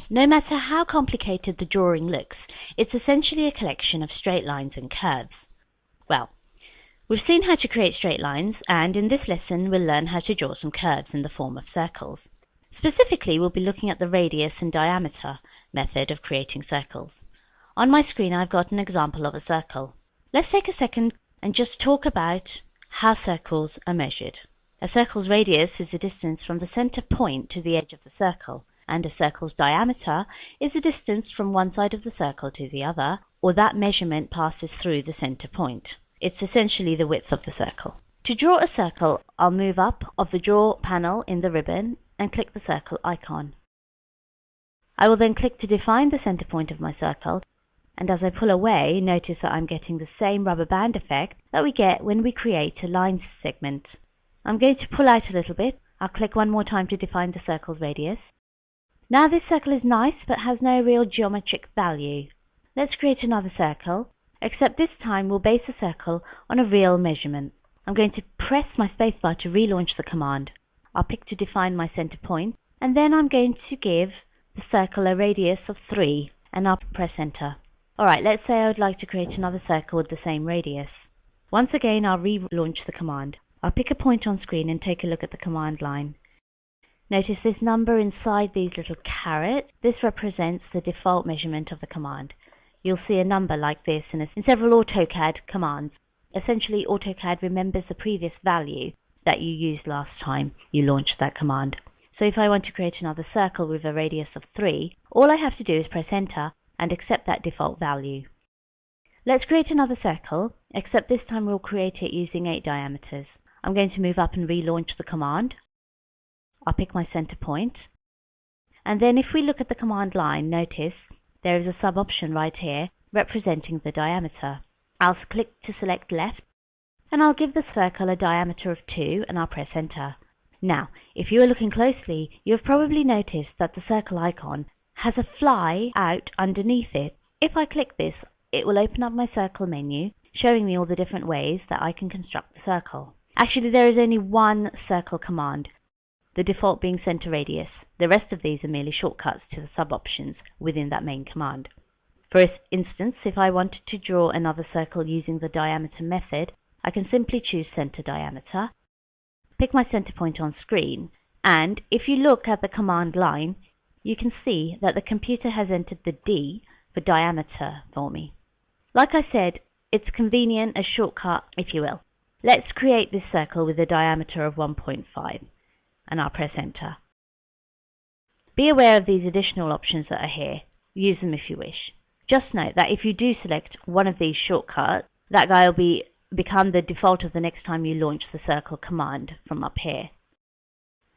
No matter how complicated the drawing looks, it's essentially a collection of straight lines and curves. Well, we've seen how to create straight lines, and in this lesson we'll learn how to draw some curves in the form of circles. Specifically, we'll be looking at the radius and diameter method of creating circles. On my screen I've got an example of a circle. Let's take a second and just talk about how circles are measured. A circle's radius is the distance from the center point to the edge of the circle, and a circle's diameter is the distance from one side of the circle to the other, or that measurement passes through the center point. It's essentially the width of the circle. To draw a circle, I'll move up of the Draw panel in the ribbon and click the circle icon. I will then click to define the center point of my circle, and as I pull away, notice that I'm getting the same rubber band effect that we get when we create a line segment. I'm going to pull out a little bit. I'll click one more time to define the circle's radius. Now this circle is nice but has no real geometric value. Let's create another circle, except this time we'll base the circle on a real measurement. I'm going to press my spacebar to relaunch the command. I'll pick to define my center point, and then I'm going to give the circle a radius of 3, and I'll press enter. Alright, let's say I would like to create another circle with the same radius. Once again I'll relaunch the command. I'll pick a point on screen and take a look at the command line. Notice this number inside these little carrots. This represents the default measurement of the command. You'll see a number like this in several AutoCAD commands. Essentially, AutoCAD remembers the previous value that you used last time you launched that command. So if I want to create another circle with a radius of 3, all I have to do is press enter and accept that default value. Let's create another circle, except this time we'll create it using 8 diameters. I'm going to move up and relaunch the command. I'll pick my center point. And then if we look at the command line, notice there is a sub-option right here representing the diameter. I'll click to select left, and I'll give the circle a diameter of 2, and I'll press enter. Now, if you are looking closely, you have probably noticed that the circle icon has a fly out underneath it. If I click this, it will open up my circle menu, showing me all the different ways that I can construct the circle. Actually, there is only one circle command, the default being center radius. The rest of these are merely shortcuts to the sub-options within that main command. For instance, if I wanted to draw another circle using the diameter method, I can simply choose center diameter, pick my center point on screen, and if you look at the command line, you can see that the computer has entered the D for diameter for me. Like I said, it's convenient, a shortcut, if you will. Let's create this circle with a diameter of 1.5, and I'll press enter. Be aware of these additional options that are here. Use them if you wish. Just note that if you do select one of these shortcuts, that guy will become the default of the next time you launch the circle command from up here.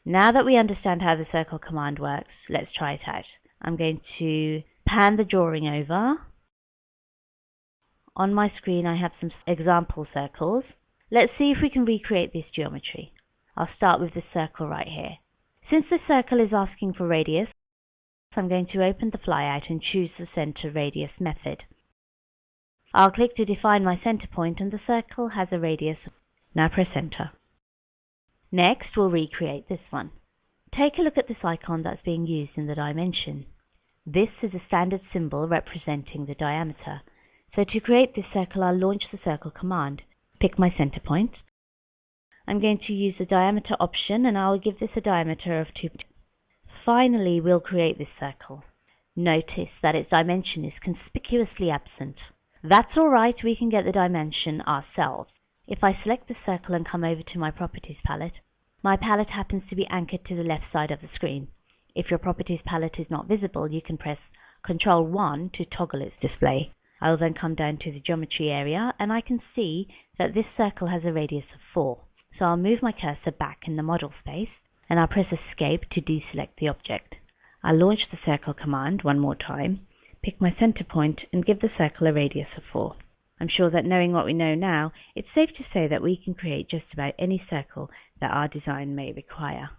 Now that we understand how the circle command works, let's try it out. I'm going to pan the drawing over. On my screen I have some example circles. Let's see if we can recreate this geometry. I'll start with this circle right here. Since this circle is asking for radius, I'm going to open the flyout and choose the center radius method. I'll click to define my center point, and the circle has a radius. Now press enter. Next, we'll recreate this one. Take a look at this icon that's being used in the dimension. This is a standard symbol representing the diameter. So to create this circle, I'll launch the circle command. Pick my center point. I'm going to use the diameter option, and I'll give this a diameter of 2. Finally, we'll create this circle. Notice that its dimension is conspicuously absent. That's alright, we can get the dimension ourselves. If I select the circle and come over to my properties palette, my palette happens to be anchored to the left side of the screen. If your properties palette is not visible, you can press Ctrl 1 to toggle its display. I will then come down to the geometry area, and I can see that this circle has a radius of 4. So I'll move my cursor back in the model space, and I'll press Escape to deselect the object. I'll launch the circle command one more time, pick my center point, and give the circle a radius of 4. I'm sure that knowing what we know now, it's safe to say that we can create just about any circle that our design may require.